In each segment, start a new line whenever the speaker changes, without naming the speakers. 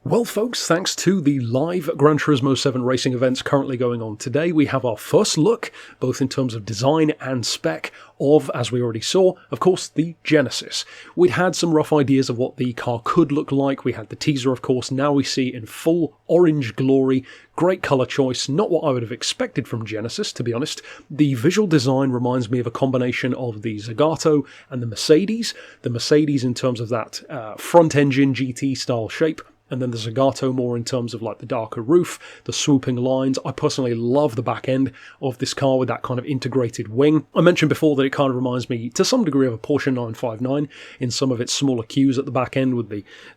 Well folks, thanks to the live Gran Turismo 7 racing events currently going on today, we have our first look, both in terms of design and spec, of, as we already saw, of course, the Genesis. We'd had some rough ideas of what the car could look like. We had the teaser, of course. Now we see in full orange glory. Great colour choice, not what I would have expected from Genesis, to be honest. The visual design reminds me of a combination of the Zagato and the Mercedes. The Mercedes in terms of that front-engine GT-style shape, and then the Zagato more in terms of like the darker roof, the swooping lines. I personally love the back end of this car with that kind of integrated wing. I mentioned before that it kind of reminds me to some degree of a Porsche 959 in some of its smaller cues at the back end with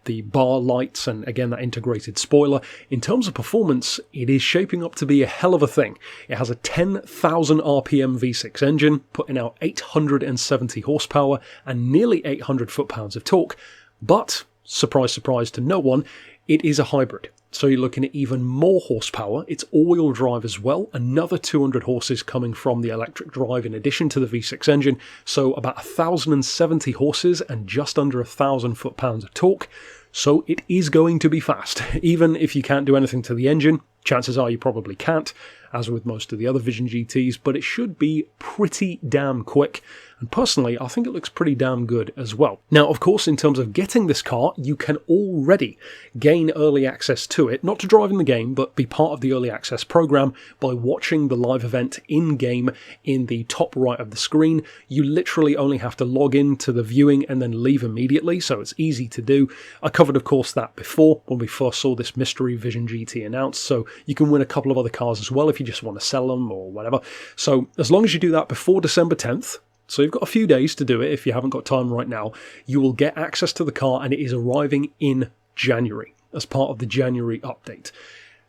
the bar lights and again that integrated spoiler. In terms of performance, it is shaping up to be a hell of a thing. It has a 10,000 RPM V6 engine, putting out 870 horsepower and nearly 800 foot-pounds of torque, but surprise, surprise to no one, it is a hybrid. So you're looking at even more horsepower. It's all-wheel drive as well. Another 200 horses coming from the electric drive in addition to the V6 engine. So about 1,070 horses and just under 1,000 foot-pounds of torque. So it is going to be fast. Even if you can't do anything to the engine, chances are you probably can't, as with most of the other Vision GTs, but it should be pretty damn quick. And personally, I think it looks pretty damn good as well. Now, of course, in terms of getting this car, you can already gain early access to it, not to drive in the game, but be part of the early access program by watching the live event in-game in the top right of the screen. You literally only have to log in to the viewing and then leave immediately, so it's easy to do. I covered, of course, that before when we first saw this mystery Vision GT announced, so you can win a couple of other cars as well if you just want to sell them or whatever. So as long as you do that before December 10th, so you've got a few days to do it if you haven't got time right now, you will get access to the car and it is arriving in January as part of the January update.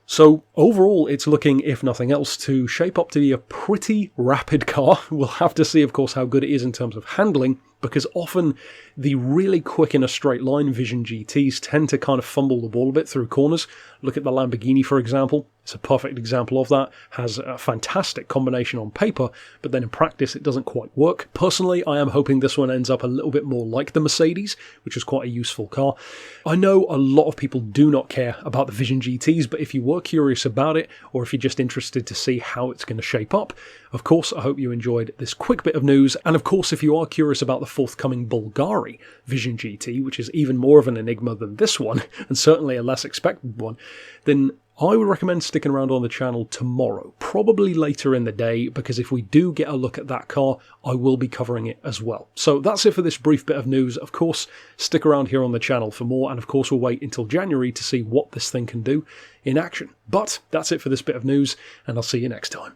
So overall, it's looking, if nothing else, to shape up to be a pretty rapid car. We'll have to see, of course, how good it is in terms of handling, because often the really quick in a straight line Vision GTs tend to kind of fumble the ball a bit through corners. Look at the Lamborghini, for example. It's a perfect example of that. Has a fantastic combination on paper, but then in practice it doesn't quite work. Personally, I am hoping this one ends up a little bit more like the Mercedes, which is quite a useful car. I know a lot of people do not care about the Vision GTs, but if you were curious about it, or if you're just interested to see how it's going to shape up, of course, I hope you enjoyed this quick bit of news. And of course, if you are curious about the forthcoming Bulgari Vision GT, which is even more of an enigma than this one, and certainly a less expected one, then I would recommend sticking around on the channel tomorrow, probably later in the day, because if we do get a look at that car, I will be covering it as well. So that's it for this brief bit of news. Of course, stick around here on the channel for more, and of course we'll wait until January to see what this thing can do in action. But that's it for this bit of news, and I'll see you next time.